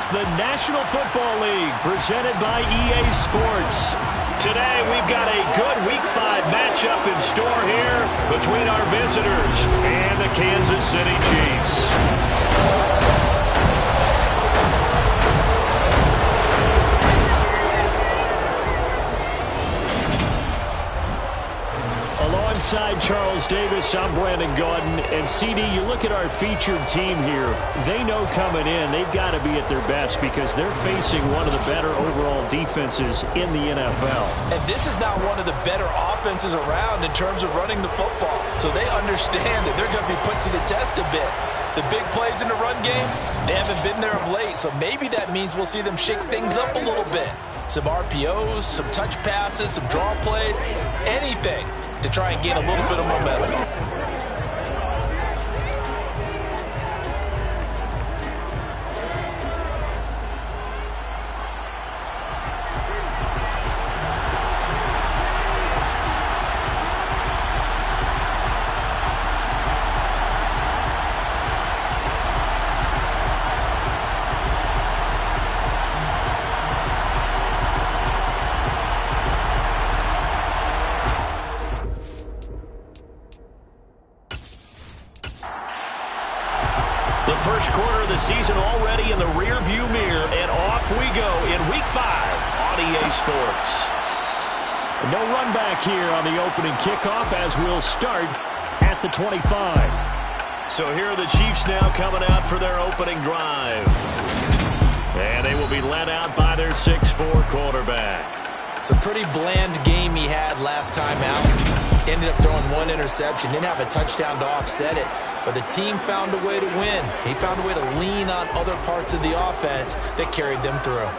It's the National Football League presented by EA Sports. Today we've got a good Week 5 matchup in store here between our visitors and the Kansas City Chiefs. Alongside Charles Davis, I'm Brandon Gaudin. And CD, you look at our featured team here. They know coming in they've got to be at their best because they're facing one of the better overall defenses in the NFL. And this is now one of the better offenses around in terms of running the football. So they understand that they're going to be put to the test a bit. The big plays in the run game, they haven't been there of late. So maybe that means we'll see them shake things up a little bit. Some RPOs, some touch passes, some draw plays, anything to try and gain a little bit of momentum. The first quarter of the season already in the rear-view mirror, and off we go in Week 5 on EA Sports. No run back here on the opening kickoff as we'll start at the 25. So here are the Chiefs now coming out for their opening drive. And they will be led out by their 6'4" quarterback. It's a pretty bland game he had last time out. Ended up throwing one interception. Didn't have a touchdown to offset it. But the team found a way to win. He found a way to lean on other parts of the offense that carried them through.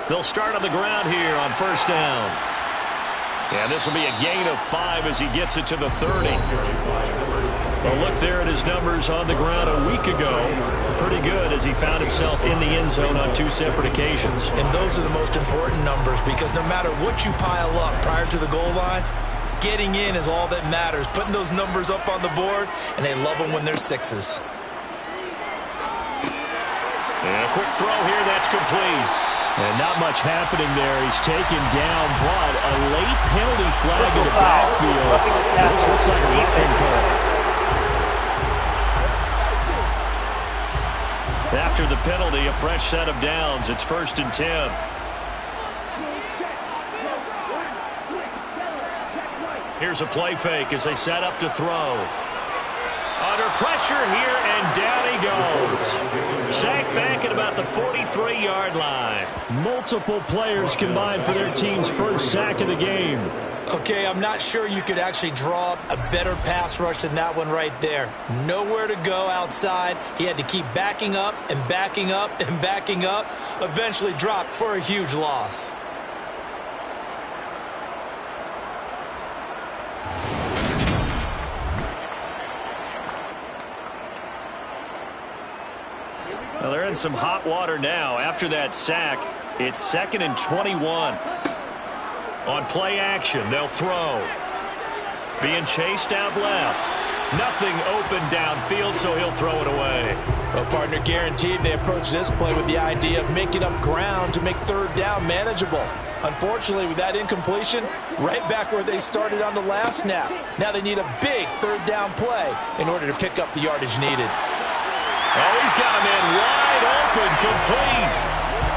They'll start on the ground here on first down. And this will be a gain of 5 as he gets it to the 30. Well, look there at his numbers on the ground a week ago. Pretty good as he found himself in the end zone on 2 separate occasions. And those are the most important numbers because no matter what you pile up prior to the goal line, getting in is all that matters. Putting those numbers up on the board, and they love them when they're 6s. And a quick throw here, that's complete. And not much happening there. He's taken down, but a late penalty flag in the backfield. This looks like a roughing call. After the penalty, a fresh set of downs. It's 1st and 10. Here's a play fake as they set up to throw. Under pressure here, and down he goes. Sacked back at about the 43-yard line. Multiple players combined for their team's first sack of the game. Okay, I'm not sure you could actually draw up a better pass rush than that one right there. Nowhere to go outside. He had to keep backing up and backing up and backing up. Eventually dropped for a huge loss. Well, they're in some hot water now. After that sack, it's 2nd and 21. On play action, they'll throw. Being chased out left. Nothing open downfield, so he'll throw it away. Well, partner, guaranteed they approach this play with the idea of making up ground to make 3rd down manageable. Unfortunately, with that incompletion, right back where they started on the last snap. Now they need a big 3rd down play in order to pick up the yardage needed. Oh, he's got him in wide open, complete.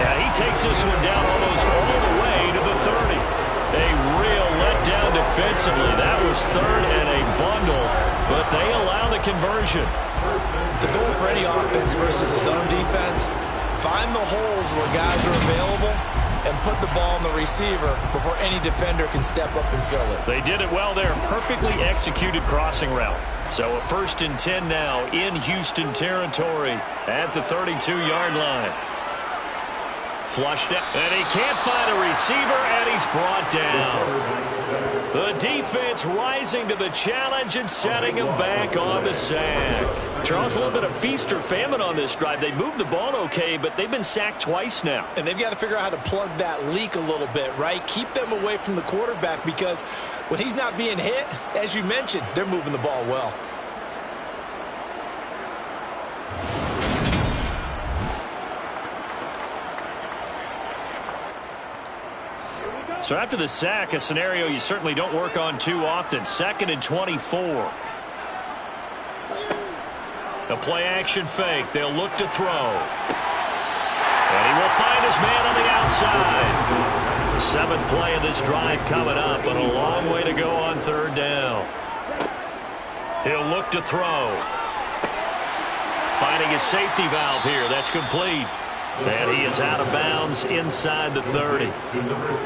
And he takes this one down almost all the way to the 30. A real letdown defensively. That was 3rd and a bundle, but they allow the conversion. The goal for any offense versus his own defense, find the holes where guys are available and put the ball on the receiver before any defender can step up and fill it. They did it well there. Perfectly executed crossing route. So a 1st and 10 now in Houston territory at the 32-yard line. Flushed out, and he can't find a receiver, and he's brought down. The defense rising to the challenge and setting him back on the sack. Charles, a little bit of feast or famine on this drive. They moved the ball okay, but they've been sacked twice now. And they've got to figure out how to plug that leak a little bit, right? Keep them away from the quarterback, because when he's not being hit, as you mentioned, they're moving the ball well. So after the sack, a scenario you certainly don't work on too often. 2nd and 24. A play-action fake. They'll look to throw. And he will find his man on the outside. 7th play of this drive coming up, but a long way to go on 3rd down. He'll look to throw. Finding his safety valve here. That's complete. And he is out of bounds inside the 30.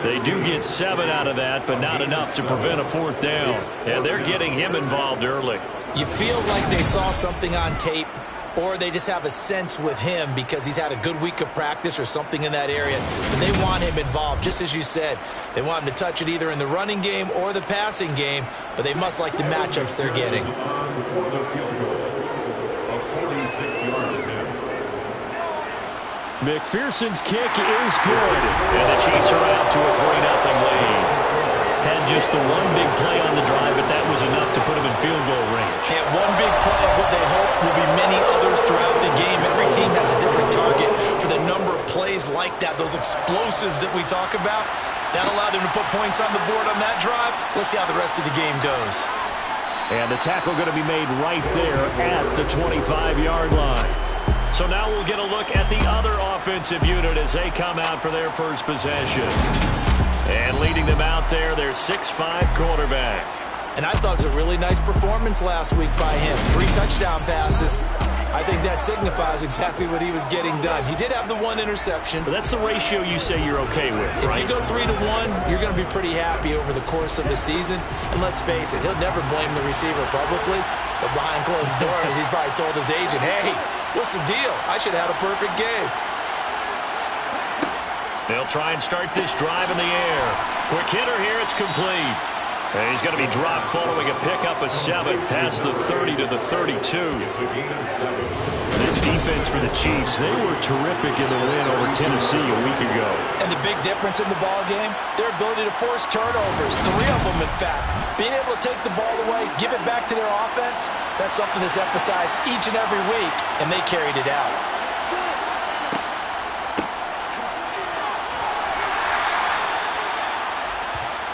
They do get 7 out of that, but not enough to prevent a 4th down. And they're getting him involved early. You feel like they saw something on tape, or they just have a sense with him because he's had a good week of practice or something in that area. But they want him involved, just as you said. They want him to touch it either in the running game or the passing game, but they must like the matchups they're getting. McPherson's kick is good. And the Chiefs are out to a 3-0 lead. Had just the one big play on the drive, but that was enough to put them in field goal range. And one big play of what they hope will be many others throughout the game. Every team has a different target for the number of plays like that, those explosives that we talk about. That allowed him to put points on the board on that drive. Let's see how the rest of the game goes. And the tackle going to be made right there at the 25-yard line. So now we'll get a look at the other offensive unit as they come out for their first possession. And leading them out there, their 6'5" quarterback. And I thought it was a really nice performance last week by him. 3 touchdown passes. I think that signifies exactly what he was getting done. He did have the 1 interception. But that's the ratio you say you're okay with, right? If you go 3-1, you're going to be pretty happy over the course of the season. And let's face it, he'll never blame the receiver publicly. But behind closed doors, he probably told his agent, hey, what's the deal? I should have had a perfect game. They'll try and start this drive in the air. Quick hitter here, it's complete. And he's going to be dropped following a pickup of 7 past the 30 to the 32. This defense for the Chiefs, they were terrific in the win over Tennessee a week ago. And the big difference in the ball game, their ability to force turnovers, 3 of them in fact. Being able to take the ball away, give it back to their offense, that's something that's emphasized each and every week, and they carried it out.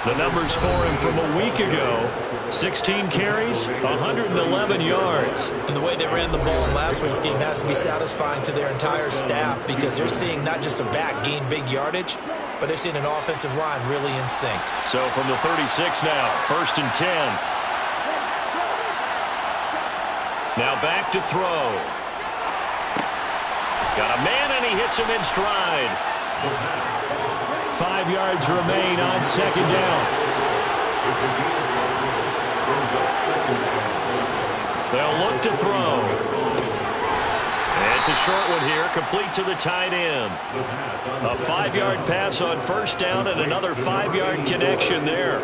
The numbers for him from a week ago, 16 carries, 111 yards. And the way they ran the ball in last week's game has to be satisfying to their entire staff, because they're seeing not just a back gain big yardage, but they're seeing an offensive line really in sync. So from the 36 now, 1st and 10. Now back to throw. Got a man, and he hits him in stride. 5 yards remain on 2nd down. They'll look to throw. And it's a short one here, complete to the tight end. A 5-yard pass on 1st down and another 5-yard connection there.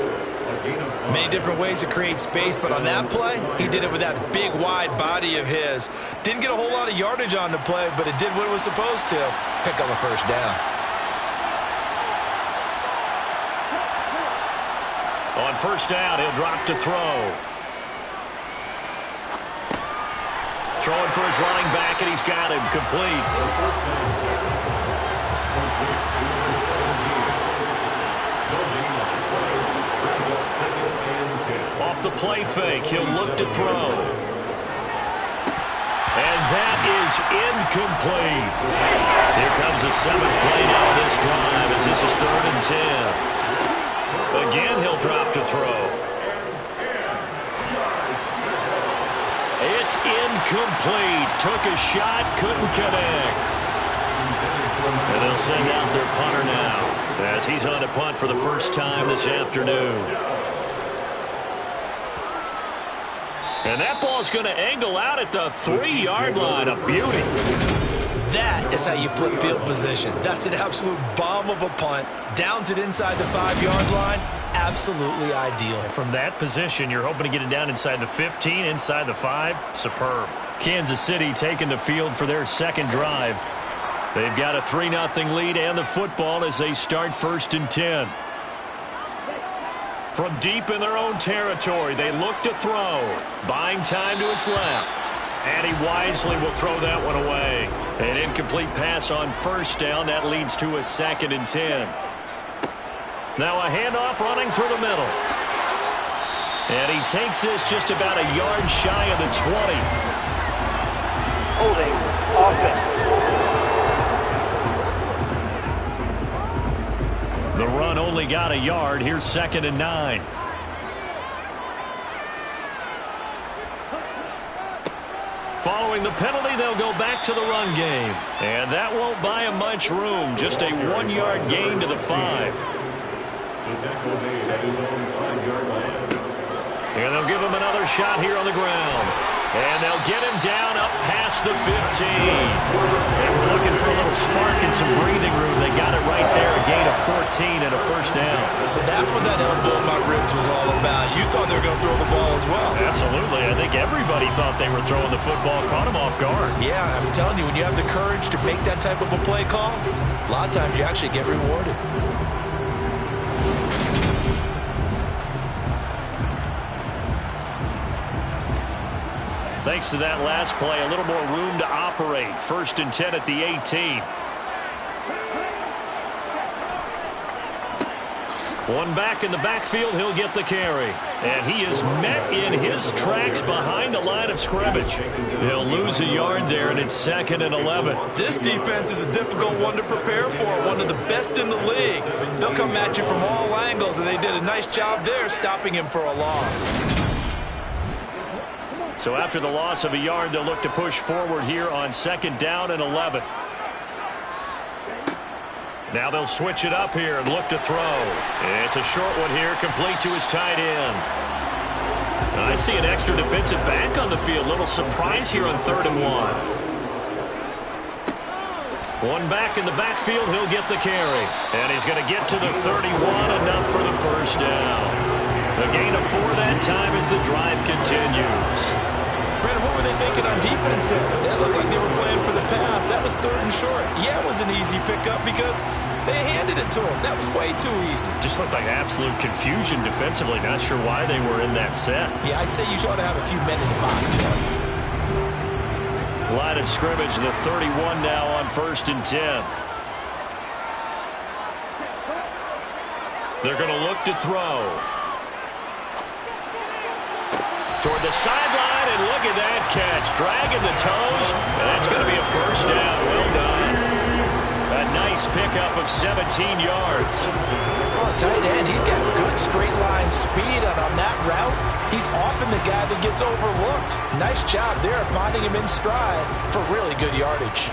Many different ways to create space, but on that play, he did it with that big, wide body of his. Didn't get a whole lot of yardage on the play, but it did what it was supposed to. Pick up a 1st down. On 1st down, he'll drop to throw. Throwing for his running back, and he's got him complete. Off the play fake, he'll look to throw. And that is incomplete. Here comes the 7th play now of this drive as this is 3rd and 10. Again, he'll drop to throw. It's incomplete. Took a shot, couldn't connect. And they'll send out their punter now as he's on to punt for the first time this afternoon. And that ball's going to angle out at the 3-yard line. A beauty. That is how you flip field position. That's an absolute bomb of a punt. Downs it inside the 5-yard line. absolutely ideal. From that position, you're hoping to get it down inside the 15, inside the 5. Superb. Kansas City taking the field for their second drive. They've got a 3-0 lead and the football as they start 1st and 10. From deep in their own territory, they look to throw. Buying time to his left. And he wisely will throw that one away. An incomplete pass on 1st down. That leads to a 2nd and 10. Now a handoff running through the middle. And he takes this just about a yard shy of the 20. Holding offense. The run only got a yard. Here's 2nd and 9. Following the penalty, they'll go back to the run game. And that won't buy him much room. Just a 1-yard gain to the 5. And they'll give him another shot here on the ground. And they'll get him down up past the 15. They were looking for a little spark and some breathing room. They got it right there, a gain of 14 and a 1st down. So that's what that elbow in my ribs was all about. You thought they were going to throw the ball as well. Absolutely. I think everybody thought they were throwing the football, caught him off guard. Yeah, I'm telling you, when you have the courage to make that type of a play call, a lot of times you actually get rewarded. Thanks to that last play, a little more room to operate. 1st and 10 at the 18. One back in the backfield, he'll get the carry. And he is met in his tracks behind the line of scrimmage. He'll lose a yard there, and it's 2nd and 11. This defense is a difficult one to prepare for, one of the best in the league. They'll come at you from all angles, and they did a nice job there stopping him for a loss. So after the loss of a yard, they'll look to push forward here on 2nd down and 11. Now they'll switch it up here and look to throw. It's a short one here, complete to his tight end. I see an extra defensive back on the field. Little surprise here on 3rd and 1. One back in the backfield, he'll get the carry. And he's going to get to the 31, enough for the 1st down. A gain of 4 that time as the drive continues. Brandon, what were they thinking on defense there? That looked like they were playing for the pass. That was 3rd and short. Yeah, it was an easy pickup because they handed it to him. That was way too easy. Just looked like absolute confusion defensively. Not sure why they were in that set. Yeah, I'd say you ought to have a few men in the box there. Line of scrimmage, the 31 now on 1st and 10. They're going to look to throw. Toward the sideline, and look at that catch. Dragging the toes, and that's going to be a 1st down. Well done. A nice pickup of 17 yards. For a tight end, he's got good straight line speed, and on that route, he's often the guy that gets overlooked. Nice job there finding him in stride for really good yardage.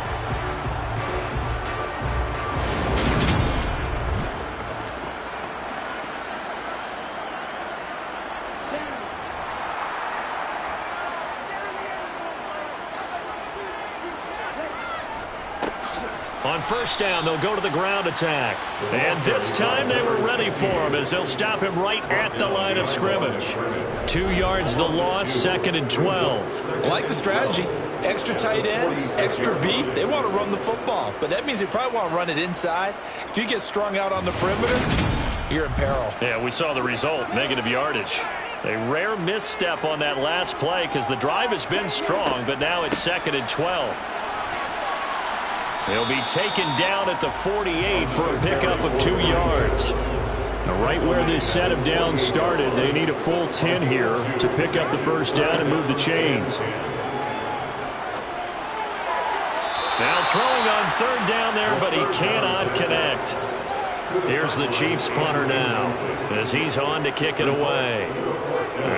On 1st down, they'll go to the ground attack. And this time they were ready for him as they'll stop him right at the line of scrimmage. 2 yards the loss, 2nd and 12. I like the strategy. Extra tight ends, extra beef. They want to run the football, but that means they probably want to run it inside. If you get strung out on the perimeter, you're in peril. Yeah, we saw the result, negative yardage. A rare misstep on that last play because the drive has been strong, but now it's 2nd and 12. He'll be taken down at the 48 for a pickup of 2 yards. Now, right where this set of downs started, they need a full 10 here to pick up the 1st down and move the chains. Now throwing on 3rd down there, but he cannot connect. Here's the Chiefs punter now as he's on to kick it away.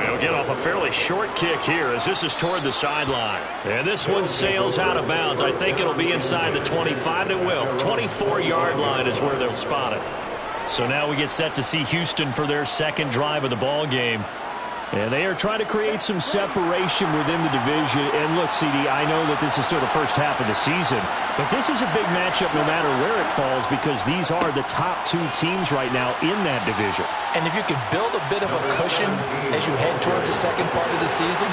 He'll get off a fairly short kick here as this is toward the sideline. And this one sails out of bounds. I think it'll be inside the 25. It will. 24-yard line is where they'll spot it. So now we get set to see Houston for their 2nd drive of the ball game. And they are trying to create some separation within the division. And look, CD, I know that this is still the first half of the season, but this is a big matchup no matter where it falls because these are the top two teams right now in that division. And if you can build a bit of a cushion as you head towards the second part of the season,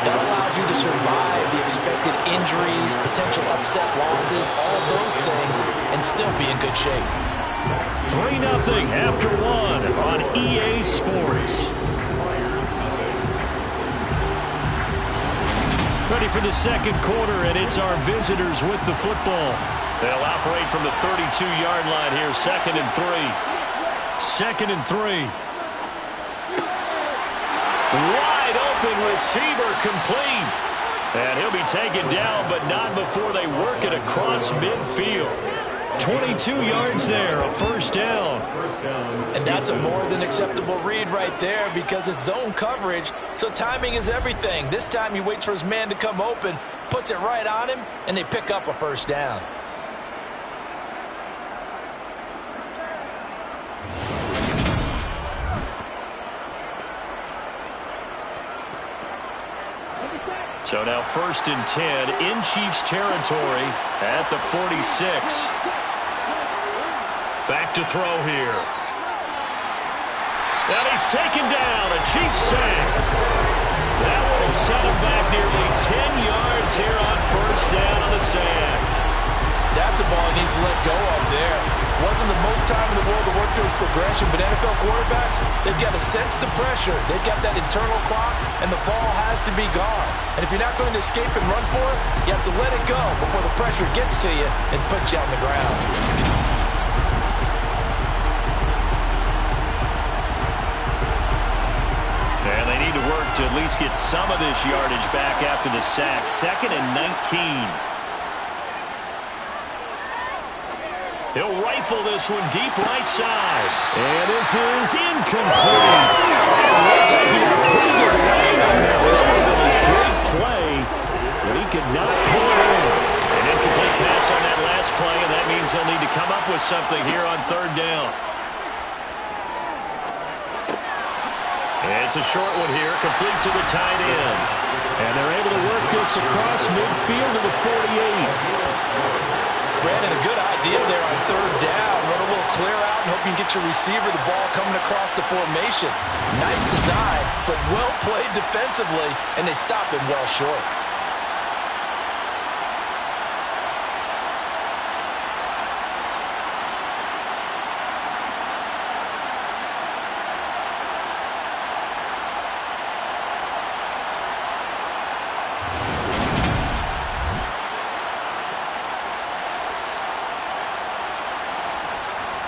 that allows you to survive the expected injuries, potential upset losses, all of those things, and still be in good shape. 3-0 after one on EA Sports. Ready for the second quarter, and it's our visitors with the football. They'll operate from the 32-yard line here, 2nd and 3. 2nd and 3. Wide open receiver complete. And he'll be taken down, but not before they work it across midfield. 22 yards there, a first down. And that's a more than acceptable read right there because it's zone coverage, so timing is everything. This time he waits for his man to come open, puts it right on him, and they pick up a first down. So now 1st and 10 in Chiefs territory at the 46. Back to throw here. And he's taken down, a Chiefs sack. That will set him back nearly 10 yards here on first down on the sack. That's a ball he needs to let go of there. Wasn't the most time in the world to work through his progression, but NFL quarterbacks, they've got to sense the pressure. They've got that internal clock, and the ball has to be gone. And if you're not going to escape and run for it, you have to let it go before the pressure gets to you and puts you on the ground. And they need to work to at least get some of this yardage back after the sack. 2nd and 19. He'll rifle this one deep right side. And this is incomplete. Great play, but he could not pull it in. An incomplete pass on that last play, and that means they'll need to come up with something here on 3rd down. It's a short one here, complete to the tight end. And they're able to work this across midfield to the 48. Brandon, a good idea there on 3rd down. Run a little clear out and hope you can get your receiver the ball coming across the formation. Nice design, but well played defensively, and they stop him well short.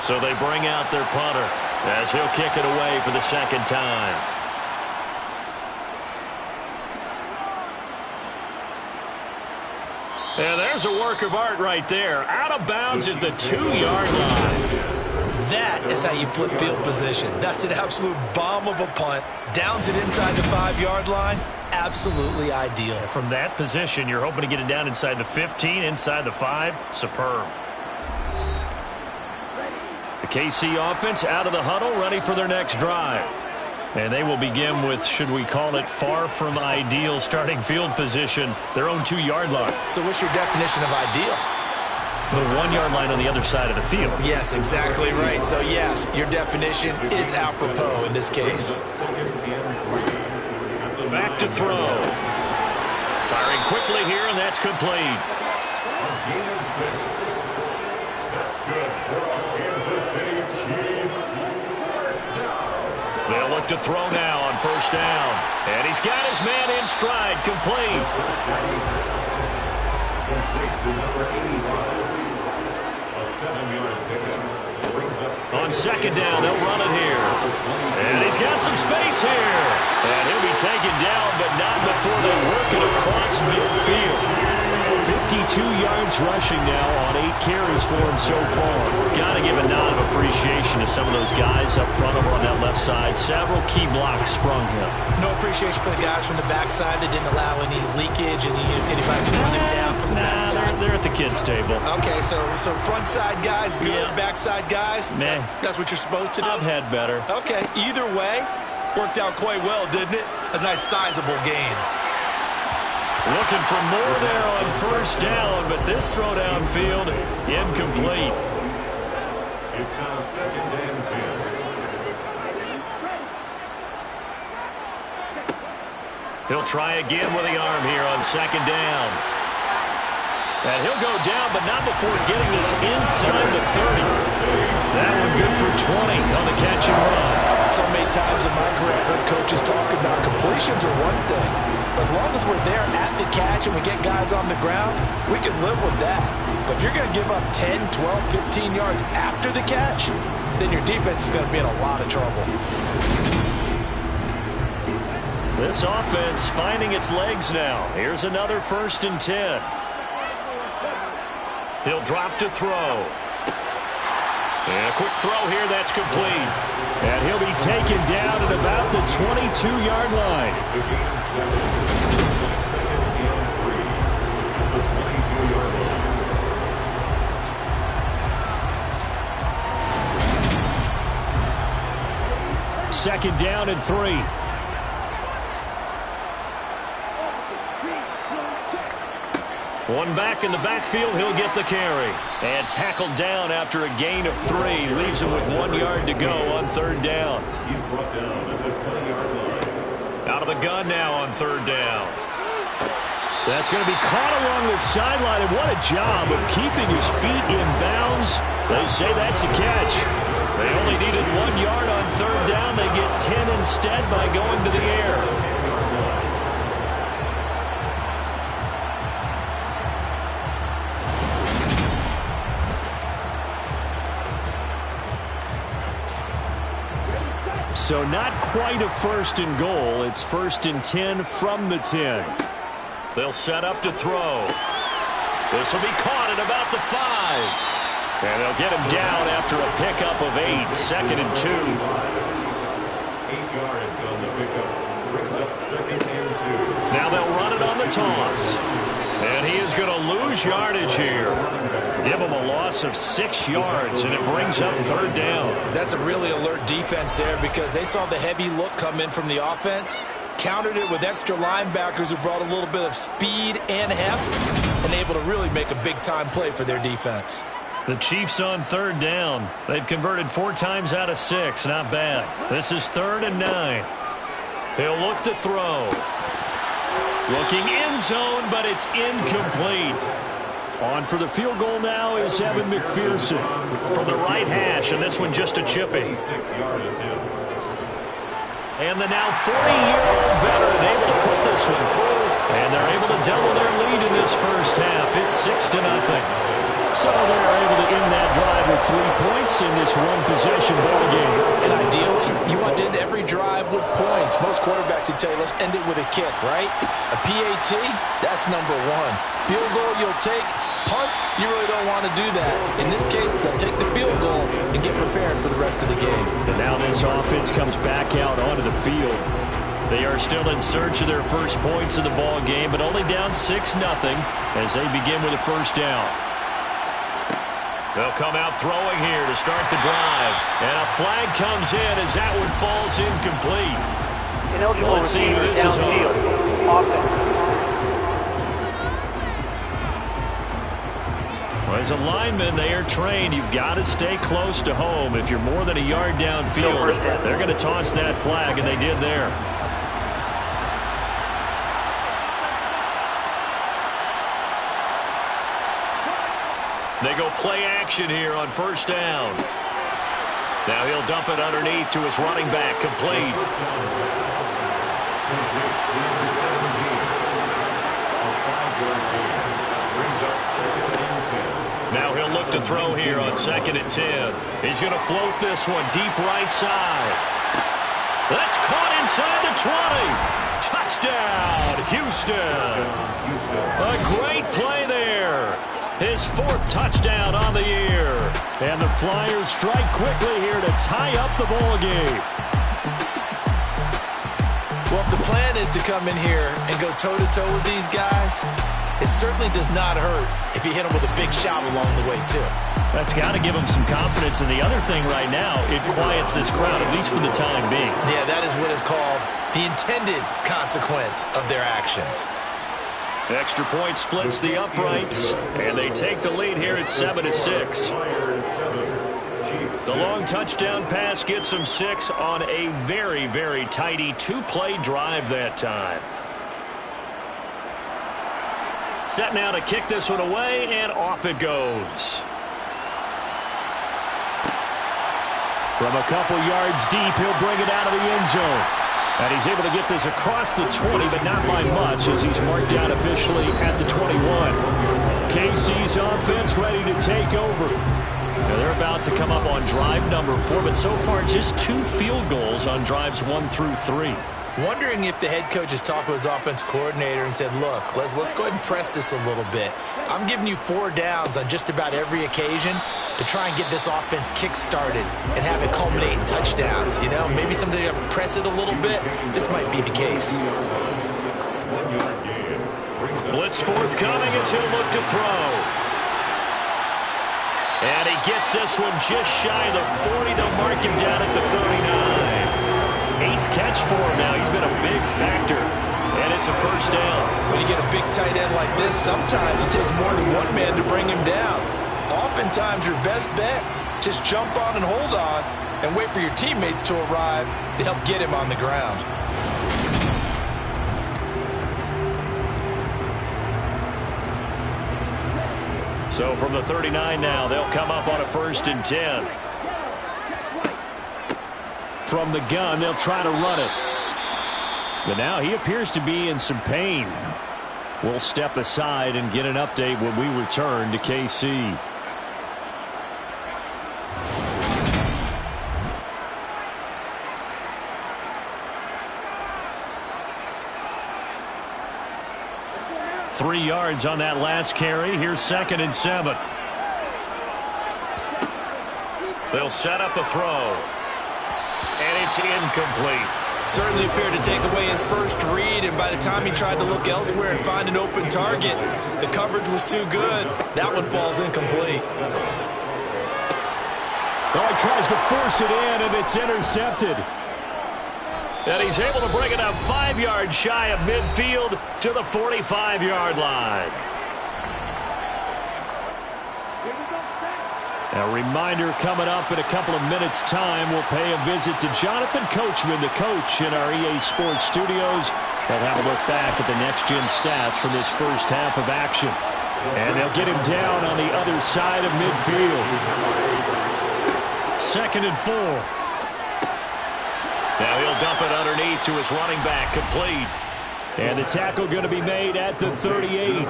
So they bring out their punter as he'll kick it away for the 2nd time. And there's a work of art right there. Out of bounds at the 2-yard line. That is how you flip field position. That's an absolute bomb of a punt. Downs it inside the 5-yard line. Absolutely ideal. From that position, you're hoping to get it down inside the 15, inside the 5. Superb. The KC offense out of the huddle, ready for their next drive. And they will begin with, should we call it, far from ideal starting field position, their own 2-yard line. So what's your definition of ideal? The 1-yard line on the other side of the field. Yes, exactly right. So, yes, your definition is apropos in this case. Back to throw. Firing quickly here, and that's complete. That's good. They'll look to throw now on 1st down. And he's got his man in stride, complete. On 2nd down, they'll run it here. And he's got some space here. And he'll be taken down, but not before they work it across midfield. 52 yards rushing now on 8 carries for him so far. Got to give a nod of appreciation to some of those guys up front over on that left side. Several key blocks sprung him. No appreciation for the guys from the backside that didn't allow any leakage, anybody to run him down from the backside. They're at the kids' table. Okay, so front side guys, good. Yeah. Backside guys, meh. That's what you're supposed to do? I've had better. Okay, either way, Worked out quite well, didn't it? A nice sizable gain. Looking for more there on first down, but this throw downfield incomplete. It's now second and 10. He'll try again with the arm here on second down. And he'll go down, but not before getting this inside the 30. That one good for 20 on the catch and run. So many times in my career, I've heard coaches talk about completions are one thing. But as long as we're there at the catch and we get guys on the ground, we can live with that. But if you're going to give up 10, 12, 15 yards after the catch, then your defense is going to be in a lot of trouble. This offense finding its legs now. Here's another 1st and 10. He'll drop to throw. And a quick throw here, that's complete. And he'll be taken down at about the 22-yard line. Second down and 3. One back in the backfield, he'll get the carry. And tackled down after a gain of 3. Leaves him with 1 yard to go on third down. He's brought down at the 20-yard line. Out of the gun now on third down. That's going to be caught along the sideline, and what a job of keeping his feet in bounds. They say that's a catch. They only needed 1 yard on third down. They get 10 instead by going to the air. So not quite a 1st and goal. It's 1st and 10 from the 10. They'll set up to throw. This will be caught at about the 5. And they'll get him down after a pickup of 8. 2nd and 2. 8 yards on the pickup. Brings up 2nd and 2. Now they'll run it on the toss. And he is going to lose yardage here. Give him a loss of 6 yards, and it brings up third down. That's a really alert defense there because they saw the heavy look come in from the offense, countered it with extra linebackers who brought a little bit of speed and heft, and able to really make a big-time play for their defense. The Chiefs on third down. They've converted 4 times out of 6. Not bad. This is 3rd and 9. He'll look to throw. Looking end zone, but it's incomplete. On for the field goal now is Evan McPherson from the right hash, and this one just a chipping. 6-yard attempt. And the now 40-year-old veteran able to put this one through, and they're able to double their lead in this first half. It's 6-0. So they're able to end that drive with 3 points in this one-possession ball game. And ideally, you want to end every drive with points. Most quarterbacks would tell you, let's end it with a kick, right? A PAT, that's number 1. Field goal you'll take. Punts, you really don't want to do that. In this case, they'll take the field goal and get prepared for the rest of the game. And now this offense comes back out onto the field. They are still in search of their first points of the ball game, but only down 6-0 as they begin with a first down. They'll come out throwing here to start the drive. And a flag comes in as that one falls incomplete. Let's see who this is on. Well, as a lineman, they are trained. You've got to stay close to home. If you're more than a yard downfield, they're going to toss that flag, and they did there. They go play action here on first down. Now he'll dump it underneath to his running back, complete. Now he'll look to throw here on 2nd and 10. He's going to float this one deep right side. That's caught inside the 20. Touchdown, Houston. A great play there. His 4th touchdown on the year. And the Flyers strike quickly here to tie up the ball game. Well, if the plan is to come in here and go toe-to-toe with these guys, it certainly does not hurt if you hit him with a big shot along the way, too. That's got to give him some confidence. And the other thing right now, it quiets this crowd, at least for the time being. Yeah, that is what is called the intended consequence of their actions. Extra point splits the uprights, and they take the lead here at 7-6. The long touchdown pass gets them 6 on a very, very tidy 2-play drive that time. Set now to kick this one away, and off it goes. From a couple yards deep, he'll bring it out of the end zone. And he's able to get this across the 20, but not by much, as he's marked down officially at the 21. KC's offense ready to take over. Now they're about to come up on drive number 4, but so far just 2 field goals on drives 1 through 3. Wondering if the head coach has talked with his offense coordinator and said, look, let's go ahead and press this a little bit. I'm giving you 4 downs on just about every occasion to try and get this offense kick-started and have it culminate in touchdowns. You know, maybe something to press it a little bit. This might be the case. Blitz forthcoming as he'll look to throw. And he gets this one just shy of the 40. They'll mark him down at the 39. 8th catch for him now. He's been a big factor. And it's a first down. When you get a big tight end like this, sometimes it takes more than one man to bring him down. Oftentimes your best bet, just jump on and hold on and wait for your teammates to arrive to help get him on the ground. So from the 39 now, they'll come up on a 1st and 10. From the gun, they'll try to run it. But now he appears to be in some pain. We'll step aside and get an update when we return to KC. Three yards on that last carry. Here's 2nd and 7. They'll set up a throw. And it's incomplete. Certainly appeared to take away his first read, and by the time he tried to look elsewhere and find an open target, the coverage was too good. That one falls incomplete. Oh, he tries to force it in, and it's intercepted. And he's able to bring it up 5 yards shy of midfield to the 45-yard line. A reminder coming up in a couple of minutes' time. We'll pay a visit to Jonathan Coachman, the coach in our EA Sports studios. They'll have a look back at the next-gen stats from this first half of action. And they'll get him down on the other side of midfield. 2nd and 4. Now he'll dump it underneath to his running back, complete. And the tackle going to be made at the 38.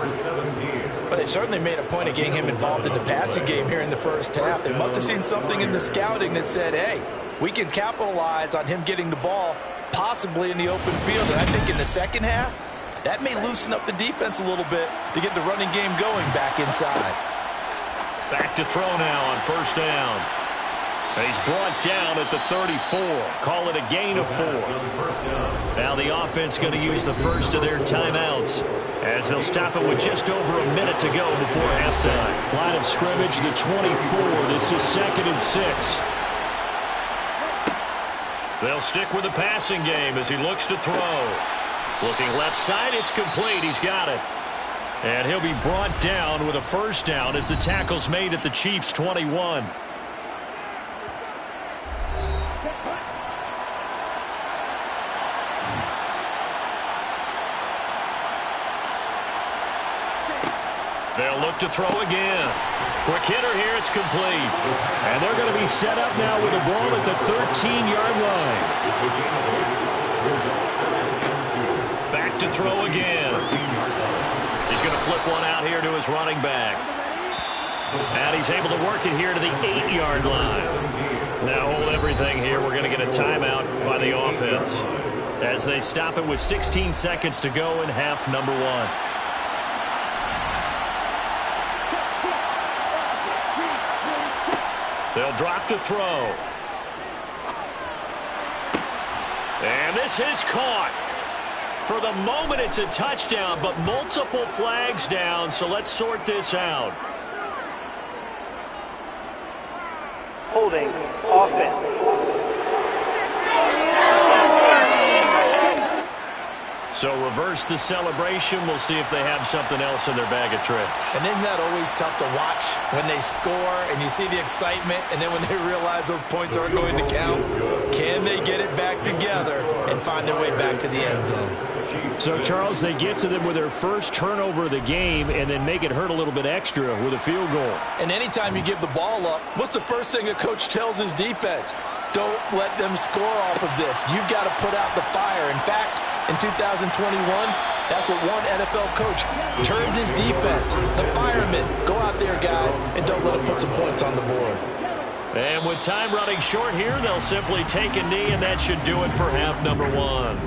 But they certainly made a point of getting him involved in the passing game here in the first half. They must have seen something in the scouting that said, hey, we can capitalize on him getting the ball possibly in the open field. And I think in the second half, that may loosen up the defense a little bit to get the running game going back inside. Back to throw now on 1st down. And he's brought down at the 34. Call it a gain of 4. Now the offense going to use the first of their timeouts as they'll stop it with just over a minute to go before halftime. Line of scrimmage, the 24. This is 2nd and 6. They'll stick with the passing game as he looks to throw. Looking left side, it's complete. He's got it. And he'll be brought down with a first down as the tackle's made at the Chiefs' 21. They'll look to throw again. Quick hitter here, it's complete. And they're going to be set up now with the ball at the 13-yard line. Back to throw again. He's going to flip one out here to his running back. And he's able to work it here to the 8-yard line. Now hold everything here. We're going to get a timeout by the offense as they stop it with 16 seconds to go in half number 1. They'll drop to throw. And this is caught. For the moment, it's a touchdown, but multiple flags down, so let's sort this out. Holding offense. So reverse the celebration. We'll see if they have something else in their bag of tricks. And isn't that always tough to watch when they score and you see the excitement, and then when they realize those points aren't going to count? Can they get it back together and find their way back to the end zone? So, Charles, they get to them with their first turnover of the game and then make it hurt a little bit extra with a field goal. And anytime you give the ball up, what's the first thing a coach tells his defense? Don't let them score off of this. You've got to put out the fire. In fact, in 2021, that's what one NFL coach termed his defense. The firemen. Go out there, guys, and don't let them put some points on the board. And with time running short here, they'll simply take a knee, and that should do it for half number one.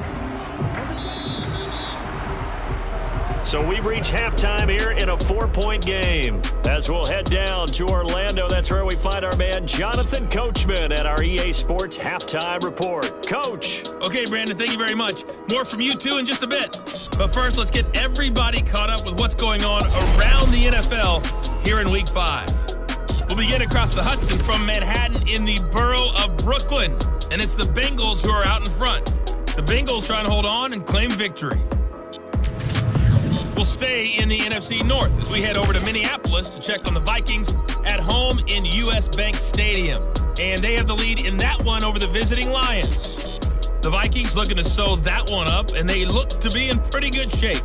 So we've reached halftime here in a 4-point game. As we'll head down to Orlando, that's where we find our man Jonathan Coachman at our EA Sports Halftime Report. Coach. Okay, Brandon, thank you very much. More from you, too, in just a bit. But first, let's get everybody caught up with what's going on around the NFL here in Week 5. We'll begin across the Hudson from Manhattan in the borough of Brooklyn. And it's the Bengals who are out in front. The Bengals trying to hold on and claim victory. We'll stay in the NFC North as we head over to Minneapolis to check on the Vikings at home in US Bank Stadium. And they have the lead in that one over the visiting Lions. The Vikings looking to sew that one up, and they look to be in pretty good shape.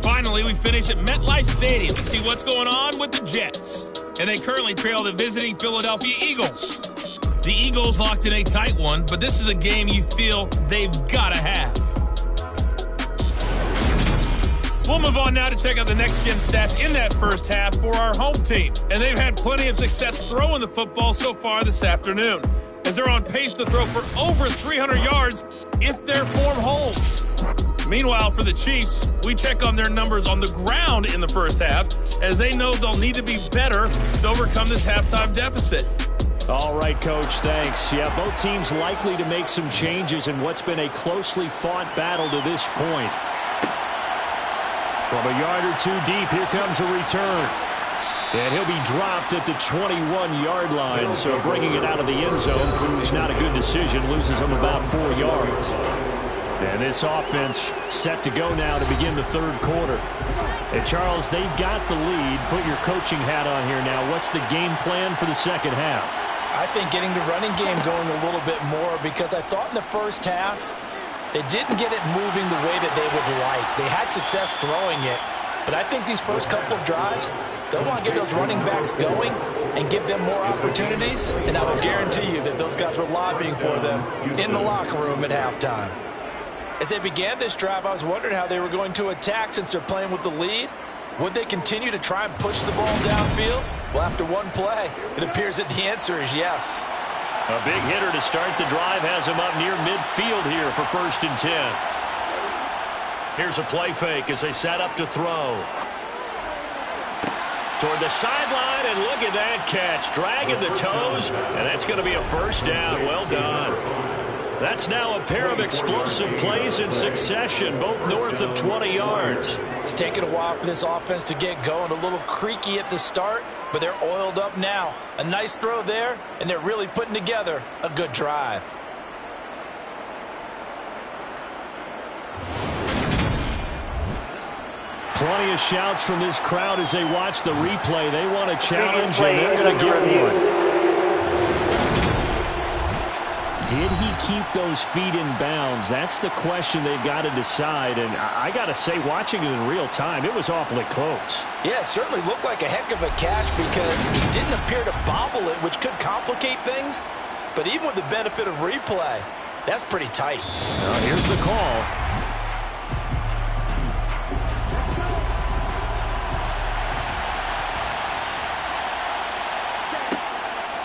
Finally, we finish at MetLife Stadium to see what's going on with the Jets. And they currently trail the visiting Philadelphia Eagles. The Eagles locked in a tight one, but this is a game you feel they've got to have. We'll move on now to check out the next-gen stats in that first half for our home team. And they've had plenty of success throwing the football so far this afternoon, as they're on pace to throw for over 300 yards if their form holds. Meanwhile, for the Chiefs, we check on their numbers on the ground in the first half, as they know they'll need to be better to overcome this halftime deficit. All right, Coach, thanks. Yeah, both teams likely to make some changes in what's been a closely fought battle to this point. From a yard or two deep, here comes a return. And he'll be dropped at the 21-yard line, so bringing it out of the end zone proves not a good decision, loses him about 4 yards. And this offense set to go now to begin the third quarter. And, Charles, they've got the lead. Put your coaching hat on here now. What's the game plan for the second half? I think getting the running game going a little bit more, because I thought in the first half they didn't get it moving the way that they would like. They had success throwing it, but I think these first couple of drives, they'll want to get those running backs going and give them more opportunities, and I will guarantee you that those guys were lobbying for them in the locker room at halftime. As they began this drive, I was wondering how they were going to attack since they're playing with the lead. Would they continue to try and push the ball downfield? Well, after one play, it appears that the answer is yes. A big hitter to start the drive has him up near midfield here for 1st and 10. Here's a play fake as they set up to throw. Toward the sideline, and look at that catch. Dragging the toes, and that's going to be a first down. Well done. That's now a pair of explosive plays in succession, both north of 20 yards. It's taken a while for this offense to get going. A little creaky at the start, but they're oiled up now. A nice throw there, and they're really putting together a good drive. Plenty of shouts from this crowd as they watch the replay. They want a challenge, and they're going to get one. Did he keep those feet in bounds? That's the question they've got to decide. And I got to say, watching it in real time, it was awfully close. Yeah, it certainly looked like a heck of a catch because he didn't appear to bobble it, which could complicate things. But even with the benefit of replay, that's pretty tight. Now, here's the call.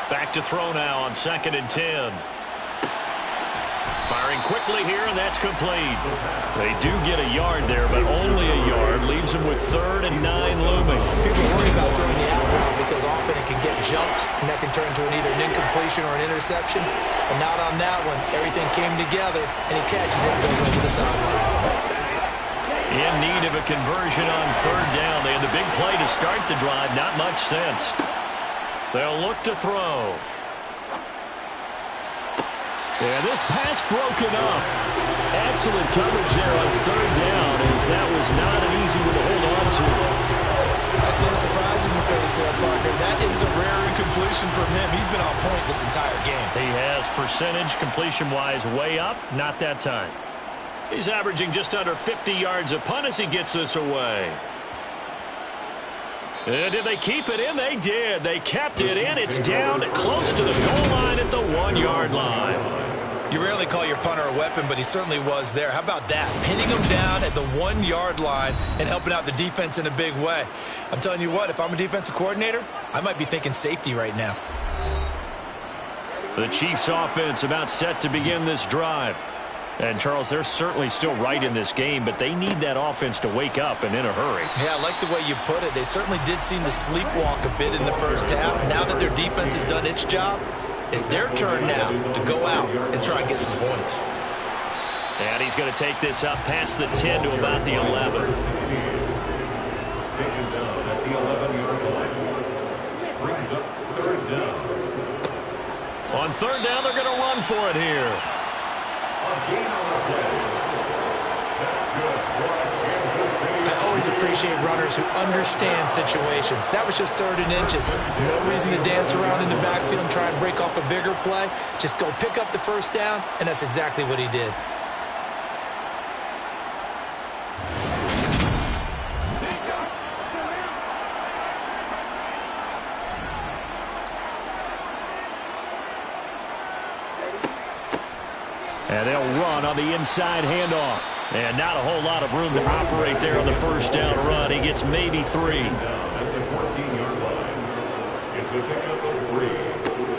Back to throw now on 2nd and 10. Firing quickly here, and that's complete. They do get a yard there, but only a yard. Leaves leaves them with 3rd and 9 looming. People worry about throwing the out route because often it can get jumped, and that can turn into either an incompletion or an interception. But not on that one. Everything came together, and he catches it and goes over the sideline. In need of a conversion on 3rd down. They had the big play to start the drive. Not much sense. They'll look to throw. Yeah, this pass broken up. Excellent coverage there on 3rd down, as that was not an easy one to hold on to. I see the surprise in your face there, partner. That is a rare incompletion from him. He's been on point this entire game. He has percentage completion-wise way up. Not that time. He's averaging just under 50 yards a punt as he gets this away. And did they keep it in? They did. They kept it in. It's down close to the goal line at the 1-yard line. You rarely call your punter a weapon, but he certainly was there. How about that? Pinning him down at the 1-yard line and helping out the defense in a big way. I'm telling you what, if I'm a defensive coordinator, I might be thinking safety right now. The Chiefs offense about set to begin this drive. And, Charles, they're certainly still right in this game, but they need that offense to wake up and in a hurry. Yeah, I like the way you put it. They certainly did seem to sleepwalk a bit in the first half. Now that their defense has done its job, it's their turn now to go out and try and get some points. And he's going to take this up past the 10 to about the 11. Taken down at the 11-yard line. Brings up 3rd down. On 3rd down, they're going to run for it here. I always appreciate runners who understand situations. That was just 3rd and inches. No reason to dance around in the backfield and try and break off a bigger play. Just go pick up the 1st down, and that's exactly what he did. And they'll run on the inside handoff. And not a whole lot of room to operate there on the 1st down run. He gets maybe 3. Down at the 14-yard line. It's a pickup of 3.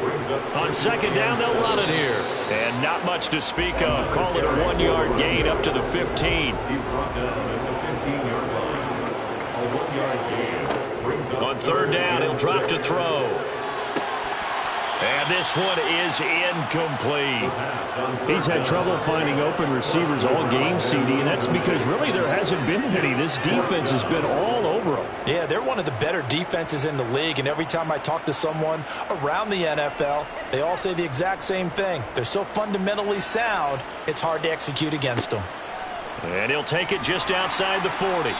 Brings up On 2nd down, they'll run it here. And not much to speak of. Call it a 1-yard gain up to the 15. He's brought down at the 15-yard line. A 1-yard gain. Brings up On 3rd down, he'll drop to throw. And this one is incomplete. He's had trouble finding open receivers all game, CD, and that's because really there hasn't been any. This defense has been all over them. Yeah, they're one of the better defenses in the league, and every time I talk to someone around the NFL, they all say the exact same thing. They're so fundamentally sound, it's hard to execute against them. And he'll take it just outside the 40.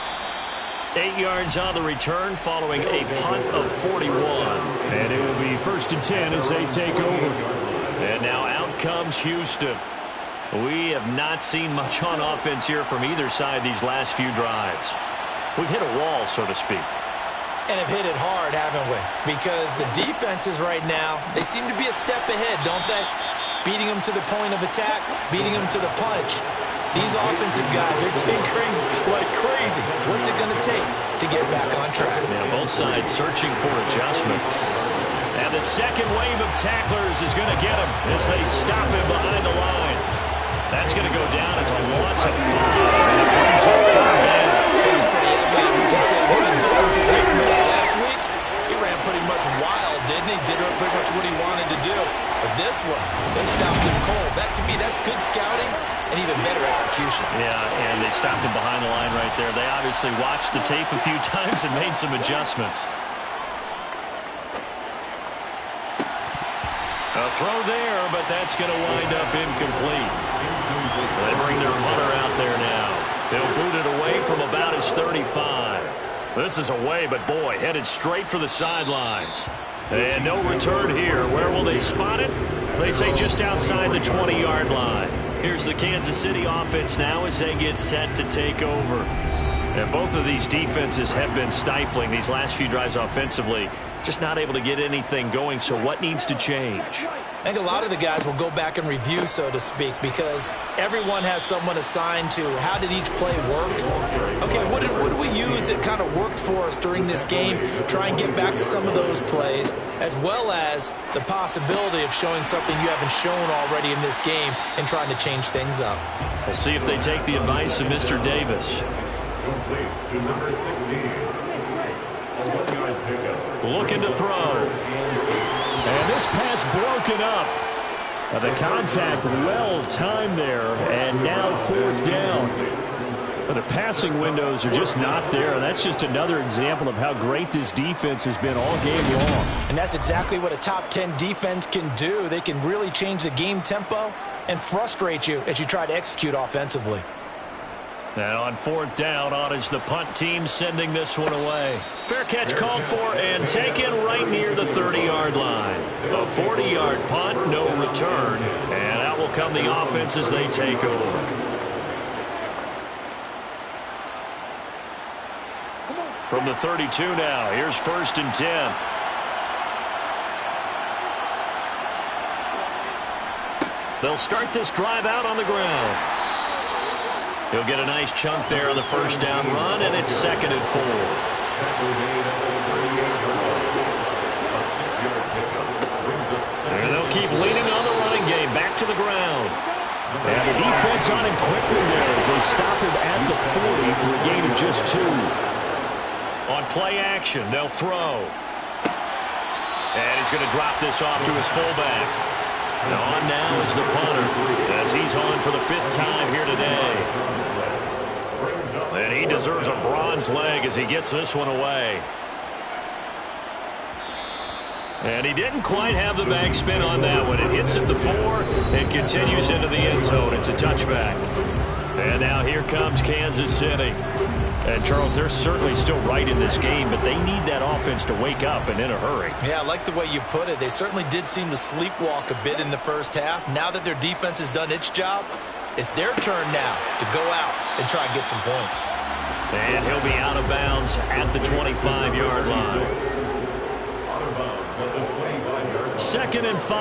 8 yards on the return following a punt of 41. And it will be 1st and 10 as they take over. And now out comes Houston. We have not seen much on offense here from either side these last few drives. We've hit a wall, so to speak. And have hit it hard, haven't we? Because the defenses right now, they seem to be a step ahead, don't they? Beating them to the point of attack, beating them to the punch. These offensive guys are tinkering like crazy. What's it going to take to get back on track? Yeah, both sides searching for adjustments. And the second wave of tacklers is going to get him as they stop him behind the line. That's going to go down as a loss of 5. And it brings up 3rd down. It was pretty evident. We can say what a difference a week makes. Last week, he ran pretty much wild, didn't he? Did pretty much what he wanted to do. But this one, they stopped him cold. That, to me, that's good scouting and even better execution. Yeah, and they stopped him behind the line right there. They obviously watched the tape a few times and made some adjustments. A throw there, but that's going to wind up incomplete. They bring their punter out there now. They'll boot it away from about his 35. This is away, but boy, headed straight for the sidelines. And no return here. Where will they spot it? They say just outside the 20-yard line. Here's the Kansas City offense now as they get set to take over. And both of these defenses have been stifling these last few drives offensively. Just not able to get anything going, so what needs to change? I think a lot of the guys will go back and review, so to speak, because everyone has someone assigned to how did each play work. Okay, what did we use that kind of worked for us during this game? Try and get back to some of those plays, as well as the possibility of showing something you haven't shown already in this game and trying to change things up. We'll see if they take the advice of Mr. Davis. complete to number 16. A 1-yard pickup. Looking to throw. And this pass broken up. The contact well timed there, and now fourth down. The passing windows are just not there, and that's just another example of how great this defense has been all game long. And that's exactly what a top 10 defense can do. They can really change the game tempo and frustrate you as you try to execute offensively. And on fourth down, on is the punt team sending this one away. Fair catch called for and taken right near the 30-yard line. A 40-yard punt, no return. And out will come the offense as they take over. From the 32 now, here's 1st and 10. They'll start this drive out on the ground. He'll get a nice chunk there on the first down run, and it's 2nd and 4. And they'll keep leaning on the running game. Back to the ground. And the defense on him quickly there as they stop him at the 40 for a gain of just 2. On play action, they'll throw. And he's going to drop this off to his fullback. And on now is the punter as he's on for the 5th time here today. And he deserves a bronze leg as he gets this one away. And he didn't quite have the backspin on that one. It hits at the 4 and continues into the end zone. It's a touchback. And now here comes Kansas City. And, Charles, they're certainly still right in this game, but they need that offense to wake up and in a hurry. Yeah, I like the way you put it. They certainly did seem to sleepwalk a bit in the first half. Now that their defense has done its job, it's their turn now to go out and try and get some points. And he'll be out of bounds at the 25-yard line. 2nd and 5.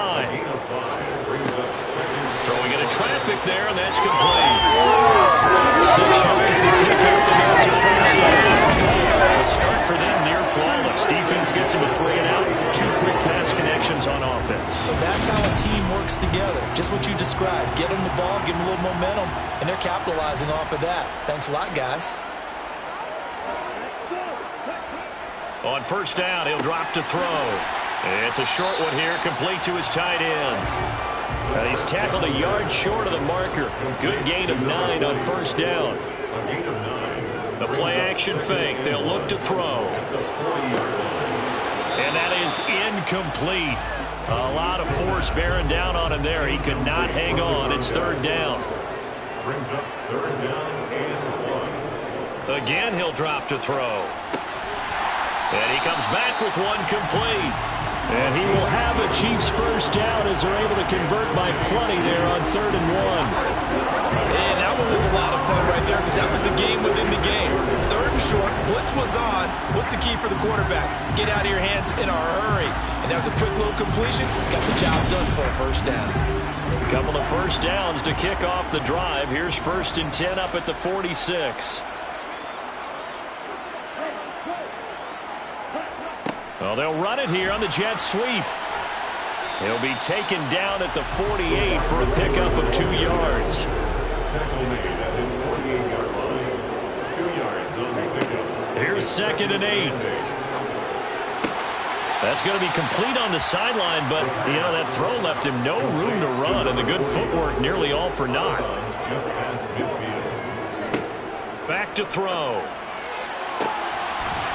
Throwing into traffic there, and that's complete. 6 yards to pick up, and that's a first down. The start for them near flawless. Defense gets them a 3-and-out. 2 quick pass connections on offense. So that's how a team works together. Just what you described. Get them the ball, give them a little momentum, and they're capitalizing off of that. Thanks a lot, guys. On first down, he'll drop to throw. It's a short one here, complete to his tight end. He's tackled a yard short of the marker. Good gain of 9 on first down. The play-action fake. They'll look to throw. And that is incomplete. A lot of force bearing down on him there. He could not hang on. It's 3rd down. Brings up 3rd down and 1. Again, he'll drop to throw. And he comes back with one complete. And he will have a Chiefs first down as they're able to convert by plenty there on 3rd and 1. And that one was a lot of fun right there because that was the game within the game. 3rd and short, blitz was on. What's the key for the quarterback? Get out of your hands in a hurry. And that was a quick little completion. Got the job done for a first down. A couple of first downs to kick off the drive. Here's 1st and 10 up at the 46. Well, they'll run it here on the jet sweep. He'll be taken down at the 48 for a pickup of 2 yards. Tackle made at his 48-yard line. 2 yards on the pickup. Here's 2nd and 8. That's going to be complete on the sideline, but, you know, that throw left him no room to run, and the good footwork nearly all for naught. Just past midfield. Back to throw.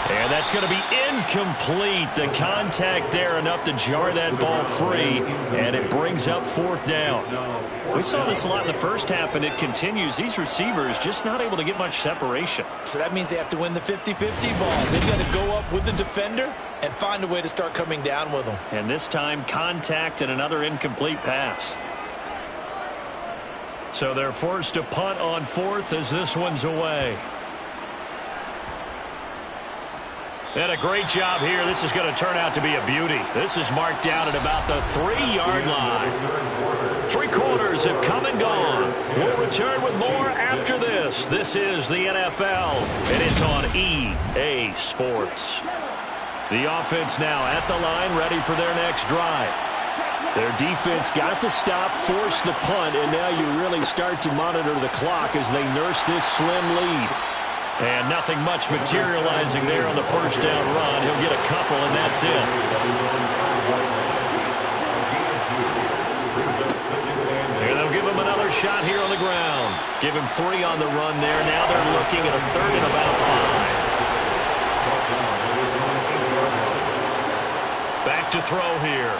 And that's going to be incomplete. The contact there enough to jar that ball free, and it brings up 4th down. We saw this a lot in the first half, and it continues. These receivers just not able to get much separation. So that means they have to win the 50-50 balls. They've got to go up with the defender and find a way to start coming down with them. And this time, contact and another incomplete pass. So they're forced to punt on 4th as this one's away. And a great job here. This is going to turn out to be a beauty. This is marked down at about the 3-yard line. 3 quarters have come and gone. We'll return with more after this. This is the NFL, and it's on EA Sports. The offense now at the line, ready for their next drive. Their defense got the stop, forced the punt, and now you really start to monitor the clock as they nurse this slim lead. And nothing much materializing there on the first down run. He'll get a couple, and that's it. Here they'll give him another shot here on the ground. Give him 3 on the run there. Now they're looking at a 3rd and about 5. Back to throw here.